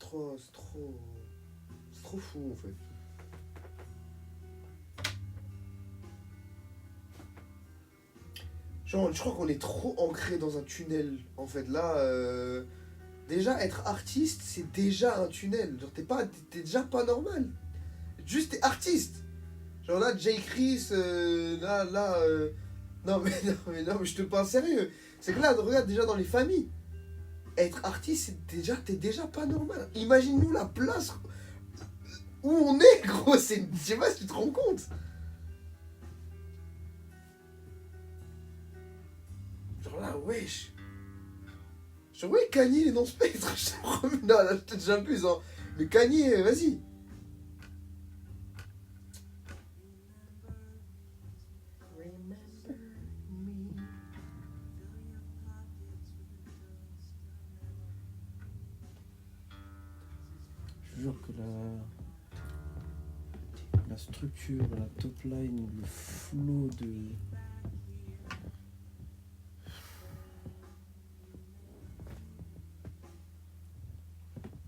C'est trop fou, en fait. Genre, je crois qu'on est trop ancré dans un tunnel, en fait. Là, déjà, être artiste, c'est déjà un tunnel. Genre, t'es déjà pas normal. Juste, t'es artiste. Genre là, Jay Chris, non, mais je te parle sérieux. C'est que là, regarde déjà dans les familles. Être artiste, t'es déjà pas normal. Imagine-nous la place où on est, gros. Je sais pas si tu te rends compte. Genre là, wesh. Genre, ouais, Kanye, il est dans Spectre. Je te promets. Non, là, peut-être j'abuse, hein. Mais Kanye, vas-y. Je jure que la structure, la top line, le flow de...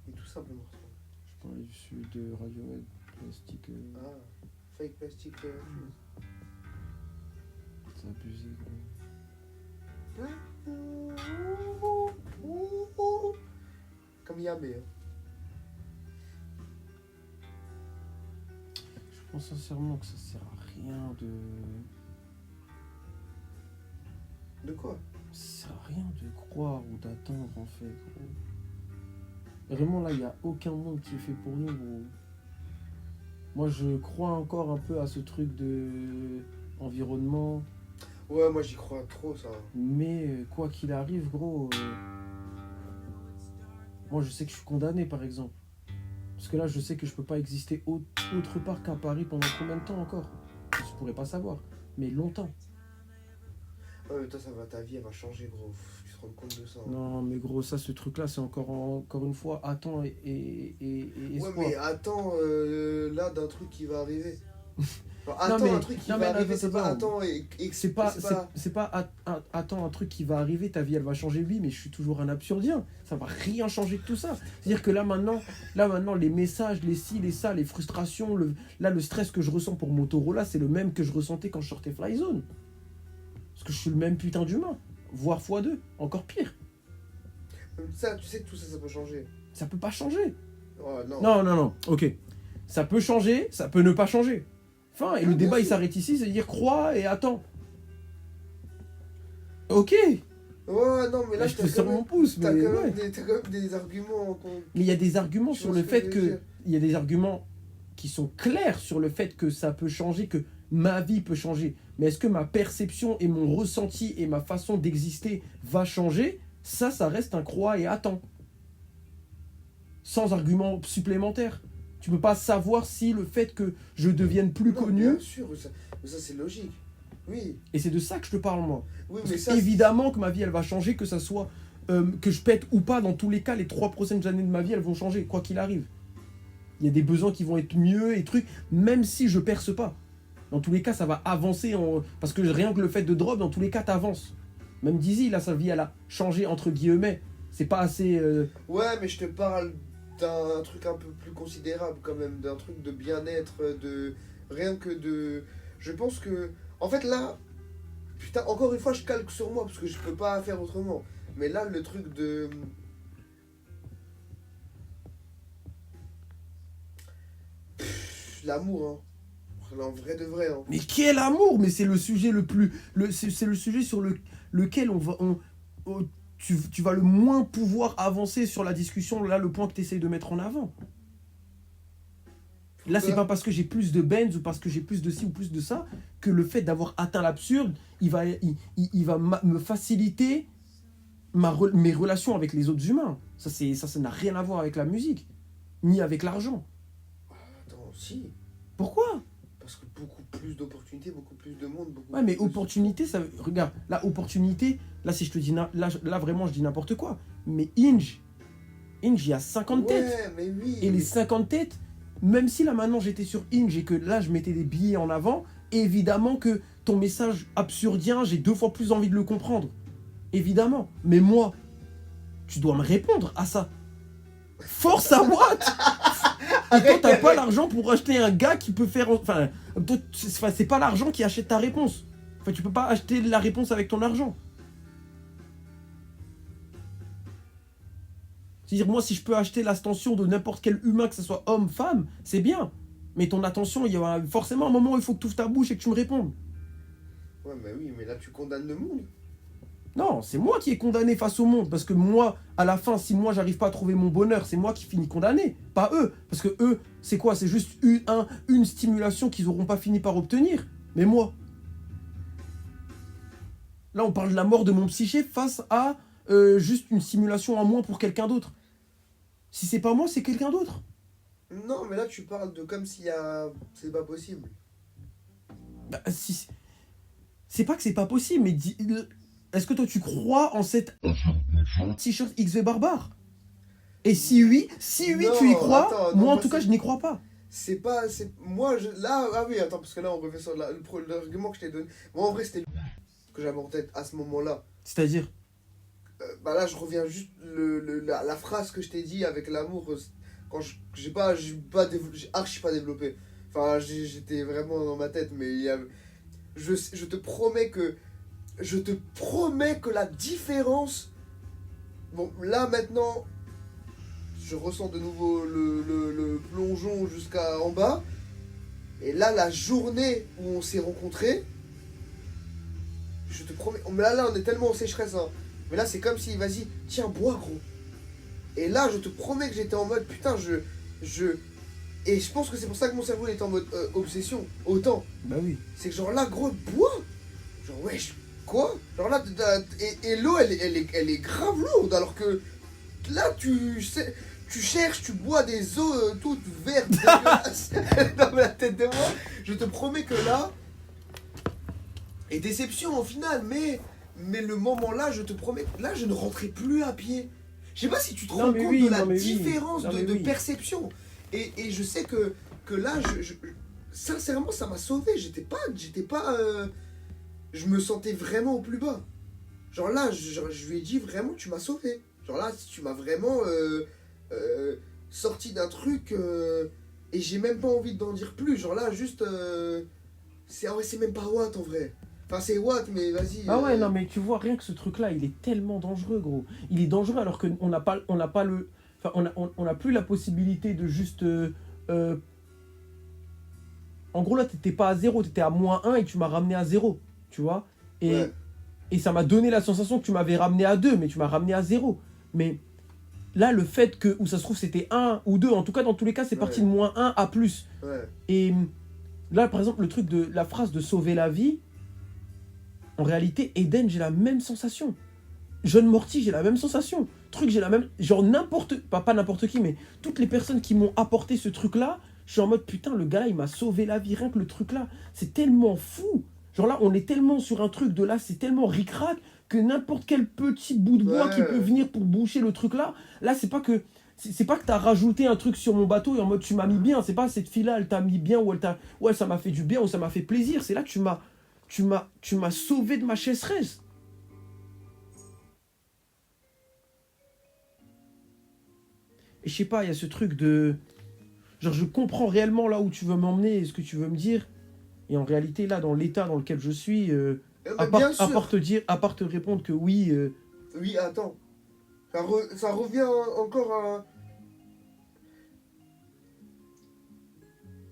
Et tout simplement. Je parlais du celui de Radiohead, Plastic... Ah, fake plastic. C'est abusé, gros. Comme Yamé. Hein. Je pense sincèrement que ça sert à rien de... De quoi? Ça sert à rien de croire ou d'attendre, en fait, gros. Vraiment, là, il n'y a aucun monde qui est fait pour nous, gros. Moi, je crois encore un peu à ce truc de environnement. Ouais, moi j'y crois trop, ça. Mais quoi qu'il arrive, gros, moi, je sais que je suis condamné, par exemple. Parce que là, je sais que je peux pas exister autre part qu'à Paris pendant combien de temps encore? Je pourrais pas savoir. Mais longtemps. Ouais, mais toi, ça va, ta vie, elle va changer, gros. Tu te rends compte de ça. Hein. Non, mais gros, ça, ce truc-là, c'est encore une fois, attends et espoir. Ouais, mais attends, là, d'un truc qui va arriver. Enfin, Non, attends mais- un truc qui non, va mais arriver, attends, c'est pas attends. attends et C'est pas attends un truc qui va arriver, ta vie elle va changer, oui, mais je suis toujours un absurdien. Ça va rien changer de tout ça. C'est-à-dire que là maintenant, les messages, les ci, les ça, les frustrations, le stress que je ressens pour Motorola, c'est le même que je ressentais quand je sortais Flyzone. Parce que je suis le même putain d'humain, voire x2, encore pire. Ça, tu sais que tout ça, ça peut changer. Ça peut pas changer. Oh, non. Non, ok. Ça peut changer, ça peut ne pas changer. Enfin, et le bien débat il sûr. s'arrête ici, c'est-à-dire crois et attends. Ok, Ouais, non, mais là, là, je te sors mon pouce, mais t'as quand ouais. même t'as quand même des arguments. Mais il y a des arguments Tu sur vois le ce que je fait veux que... dire. Il y a des arguments qui sont clairs sur le fait que ça peut changer, que ma vie peut changer. Mais est-ce que ma perception et mon ressenti et ma façon d'exister va changer? Ça reste un crois et attends. Sans argument supplémentaire. Tu peux pas savoir si le fait que je devienne plus Non, connu... Bien sûr, mais ça c'est logique. Oui, Et c'est de ça que je te parle, moi. oui, Parce mais que ça. évidemment que ma vie, elle va changer, que ça soit... que je pète ou pas, dans tous les cas, les 3 prochaines années de ma vie, elles vont changer, quoi qu'il arrive. Il y a des besoins qui vont être mieux et trucs, même si je perce pas. Dans tous les cas, ça va avancer, parce que rien que le fait de drop, dans tous les cas, t'avances. Même Dizzy, là, sa vie, elle a changé, entre guillemets. C'est pas assez... Ouais, mais je te parle d'un truc un peu plus considérable quand même, d'un truc de bien-être, de rien que de. Je pense que, en fait là, putain, encore une fois, je calque sur moi parce que je peux pas faire autrement. Mais là, le truc de. L'amour, hein. En vrai de vrai, hein. Mais quel amour! Mais c'est le sujet le plus... c'est le sujet sur lequel tu vas le moins pouvoir avancer sur la discussion, là, le point que tu essayes de mettre en avant. Là, c'est pas parce que j'ai plus de Benz ou parce que j'ai plus de ci ou plus de ça que le fait d'avoir atteint l'absurde, il va me faciliter mes relations avec les autres humains. Ça n'a rien à voir avec la musique, ni avec l'argent. Attends, si. Pourquoi? Parce que beaucoup plus d'opportunités, beaucoup plus de monde, beaucoup Ouais, mais plus... opportunité, ça... Regarde, la opportunité, là, si je te dis... Là, vraiment, je dis n'importe quoi. Mais Inge, il y a 50 têtes. Ouais, mais oui. Et les 50 têtes, même si là, maintenant, j'étais sur Inge et que là, je mettais des billets en avant, évidemment que ton message absurdien, j'ai 2 fois plus envie de le comprendre. Évidemment. Mais moi, tu dois me répondre à ça. Force à what? Et toi, t'as pas l'argent pour acheter un gars qui peut faire... Enfin, toi, c'est pas l'argent qui achète ta réponse. Enfin, tu peux pas acheter la réponse avec ton argent. C'est-à-dire, moi, si je peux acheter l'attention de n'importe quel humain, que ce soit homme, femme, c'est bien. Mais ton attention, il y a forcément un moment où il faut que tu ouvres ta bouche et que tu me répondes. Ouais, mais oui, mais là, tu condamnes le monde. Non, c'est moi qui est condamné face au monde. Parce que moi, à la fin, si moi, j'arrive pas à trouver mon bonheur, c'est moi qui finis condamné. Pas eux. Parce que eux, c'est quoi? C'est juste une stimulation qu'ils auront pas fini par obtenir. Mais moi. Là, on parle de la mort de mon psyché face à juste une stimulation en moins pour quelqu'un d'autre. Si c'est pas moi, c'est quelqu'un d'autre. Non, mais là, tu parles de comme s'il y a... C'est pas possible. Bah, si... C'est pas que c'est pas possible, mais est-ce que toi tu crois en cette t-shirt XV barbare? Et si oui, Non, tu y crois, attends, non, moi en moi, tout cas je n'y crois pas. C'est pas... Moi, là... Ah oui, attends, parce que là, on revient sur l'argument que je t'ai donné. Moi, en vrai, c'était ce que j'avais en tête à ce moment-là. C'est-à-dire? Bah là, je reviens juste la phrase que je t'ai dit avec l'amour. Quand j'ai archi pas développé. Enfin, j'étais vraiment dans ma tête, mais je te promets que... Je te promets que la différence... Bon, là, maintenant... Je ressens de nouveau le plongeon jusqu'à en bas. Et là, la journée où on s'est rencontrés... Je te promets... Là, on est tellement en sécheresse, hein. Mais là, c'est comme si, vas-y, tiens, bois, gros. Et là, je te promets que j'étais en mode, putain, Et je pense que c'est pour ça que mon cerveau est en mode obsession, autant. Bah oui. C'est que genre là, gros, bois. Genre, wesh, quoi? Genre là, et l'eau, elle est grave lourde, alors que là, tu cherches, tu bois des eaux toutes vertes, dégueulasses dans la tête de moi. Je te promets que là... Et déception au final, mais le moment là, je te promets, là, je ne rentrais plus à pied. Je sais pas si tu te rends compte de la différence de perception. Et je sais que là, sincèrement, ça m'a sauvé. J'étais pas, je me sentais vraiment au plus bas. Genre là, je lui ai dit vraiment, tu m'as sauvé. Genre là, tu m'as vraiment sorti d'un truc et j'ai même pas envie d'en dire plus. Genre là, juste, c'est même pas Watt en vrai. Enfin, c'est Watt, mais vas-y. Ah ouais, non, mais tu vois, rien que ce truc-là, il est tellement dangereux, gros. Il est dangereux alors qu'on n'a pas le... Enfin, on n'a plus la possibilité de juste... En gros, là, t'étais pas à 0, t'étais à -1 et tu m'as ramené à 0, tu vois. Et ça m'a donné la sensation que tu m'avais ramené à 2, mais tu m'as ramené à 0. Mais là, le fait que, où ça se trouve, c'était 1 ou 2, en tout cas, dans tous les cas, c'est parti de -1 à plus. Ouais. Et là, par exemple, le truc de la phrase de sauver la vie, en réalité, Eden, j'ai la même sensation. Jeune Morty, j'ai la même sensation. Truc, j'ai la même... Genre pas n'importe qui, mais toutes les personnes qui m'ont apporté ce truc-là, je suis en mode, putain, le gars-là, il m'a sauvé la vie. Rien que le truc-là, c'est tellement fou. Genre là, on est tellement sur un truc de là, c'est tellement ric-rac que n'importe quel petit bout de bois qui peut venir pour boucher le truc-là, là, c'est pas que t'as rajouté un truc sur mon bateau et en mode, tu m'as mis bien. C'est pas cette fille-là, elle t'a mis bien ou ouais, ça m'a fait du bien ou ça m'a fait plaisir. C'est là que tu m'as sauvé de ma chasseresse. Et je sais pas, il y a ce truc de... Genre, je comprends réellement là où tu veux m'emmener et ce que tu veux me dire. Et en réalité, là, dans l'état dans lequel je suis, à part te répondre que oui... Oui, attends. Ça revient encore à...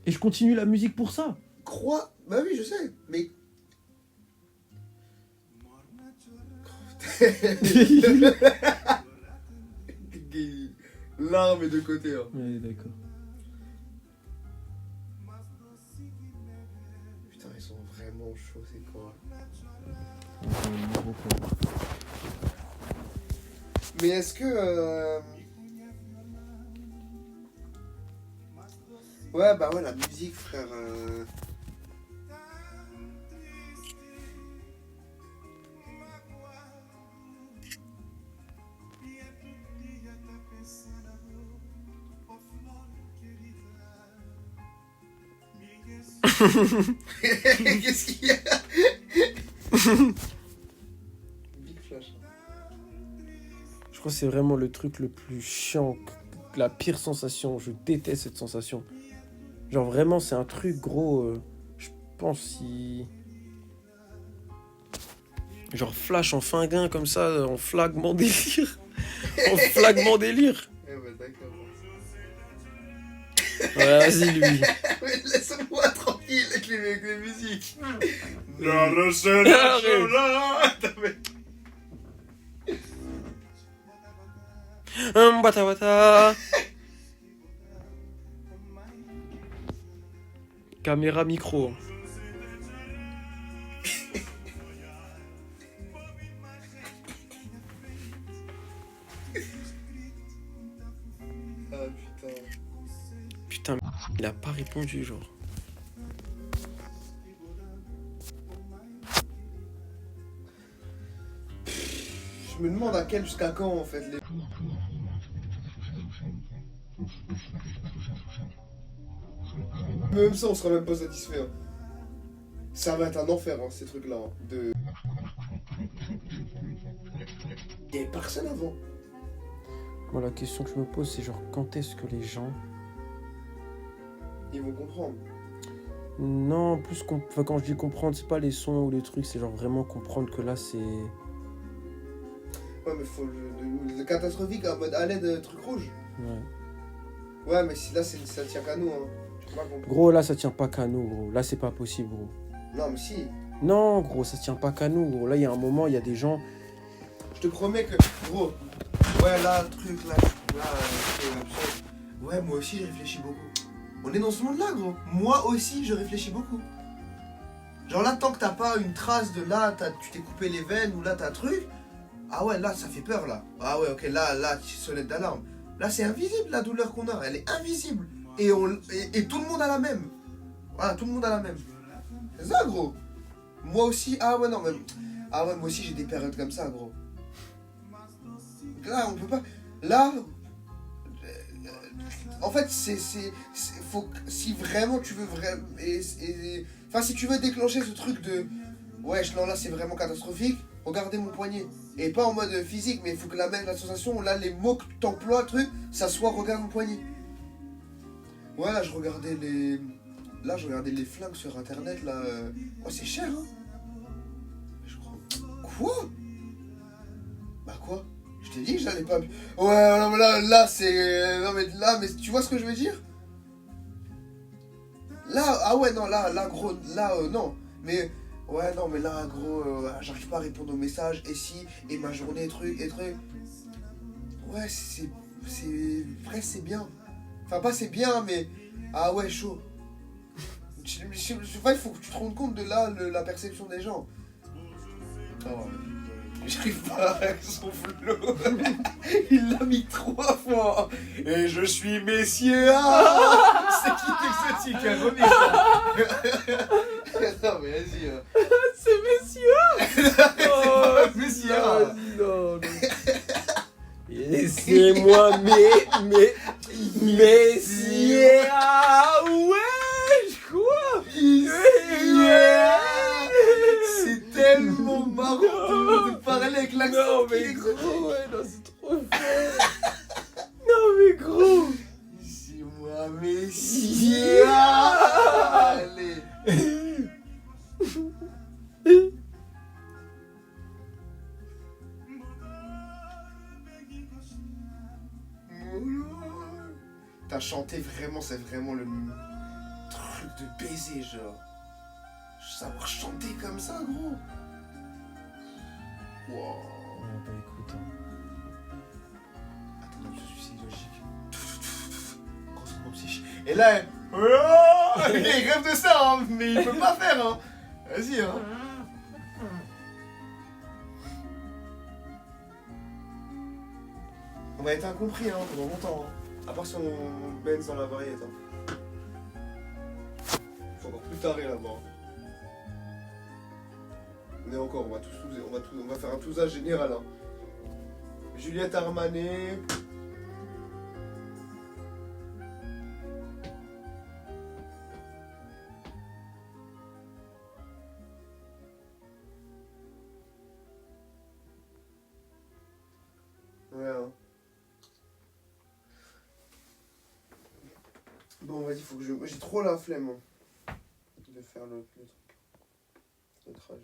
Et je continue la musique pour ça. Bah oui, je sais, mais... L'arme est de côté, hein. Ouais, d'accord. Putain, ils sont vraiment chauds, c'est quoi? Mais est-ce que... Ouais, bah ouais, la musique, frère... Qu'est-ce qu'il y a? Big Flash. Je crois que c'est vraiment le truc le plus chiant la pire sensation. Je déteste cette sensation. Genre vraiment, c'est un truc gros. Je pense si. Genre flash en finguin comme ça, en flagment délire. En flagment délire. Eh ben d'accord. Ouais, vas-y, lui. Mais laisse-moi tranquille avec les musiques. Bata bata. Caméra micro. Ah putain. Putain, il a pas répondu, genre. Je me demande à quel jusqu'à quand en fait les. Même ça, on sera même pas satisfait. Hein. Ça va être un enfer, hein, ces trucs-là. Hein, de. Il y avait personne avant. Moi, la question que je me pose, c'est genre, quand est-ce que les gens... Ils vont comprendre. Non, plus enfin, quand je dis comprendre, c'est pas les sons ou les trucs, c'est genre vraiment comprendre que là, c'est... Ouais, mais faut le catastrophique en mode à l'aide, truc rouge. Ouais. Ouais, mais si là, ça tient qu'à nous. Hein. Tu peux pas comprendre. Gros, là, ça tient pas qu'à nous, gros. Là, c'est pas possible, gros. Non, mais si. Non, gros, ça tient pas qu'à nous, gros. Là, il y a un moment, il y a des gens... Je te promets que, gros, ouais, là, le truc, là, ouais, moi aussi, je réfléchis beaucoup. On est dans ce monde-là, gros. Moi aussi, je réfléchis beaucoup. Genre là, tant que t'as pas une trace de là, tu t'es coupé les veines ou là, t'as un truc, ah ouais, là, ça fait peur, là. Ah ouais, ok, là, sonnette d'alarme. Là, c'est invisible, la douleur qu'on a. Elle est invisible. Et tout le monde a la même. Voilà, tout le monde a la même. C'est ça, gros. Moi aussi, ah ouais, non, mais... Ah ouais, moi aussi, j'ai des périodes comme ça, gros. Là, on peut pas... Là... En fait, faut... Si vraiment tu veux vraiment... Enfin, si tu veux déclencher ce truc de... Ouais, non, là, c'est vraiment catastrophique. Regardez mon poignet. Et pas en mode physique, mais il faut que la sensation, là, les mots que t'emploies, le truc, ça soit regarde mon poignet. Ouais, là, je regardais les flingues sur internet, là. Oh, c'est cher, hein. Je crois... Quoi? Bah quoi? Je t'ai dit que j'allais pas... Ouais, non, mais là, c'est... Non, mais là, mais tu vois ce que je veux dire? Là, ah ouais, non, là, gros, là, non. Mais... Ouais, non, mais là, gros, j'arrive pas à répondre aux messages, et si, et ma journée, truc. Ouais, c'est vrai, c'est bien. Enfin, pas c'est bien, mais... Ah ouais, chaud. Il faut que tu te rendes compte de là, la perception des gens. Oh, j'arrive pas avec son flow. Il l'a mis 3 fois. Et je suis messieurs. Ah, c'est qui exotique, hein, remets ça. Non, mais vas-y. C'est messieurs. C'est pas messieurs. Vas-y, non. Laissez-moi, messieurs. Ah ouais, quoi? C'est tellement marrant de parler avec l'accent. Non, mais gros, ouais, non, c'est trop fort. Non, mais gros. C'est moi, messieurs. Allez. T'as chanté vraiment, c'est vraiment le truc de baiser, genre. Savoir chanter comme ça, gros. Wow. Ouais, bah écoute. Attends, non, je suis logique. Grosse psychique. Et là, il rêve de ça, hein, mais il peut pas faire, hein. Vas-y, hein. On va être incompris, hein, pendant longtemps, hein. À part si on benz dans la variété. Hein. Faut encore plus taré là-bas. Mais encore, on va faire un tousage général. Hein. Juliette Armanet. Ouais. Hein. Bon, vas-y, faut que j'ai trop la flemme, hein, de faire le truc. Le trajet.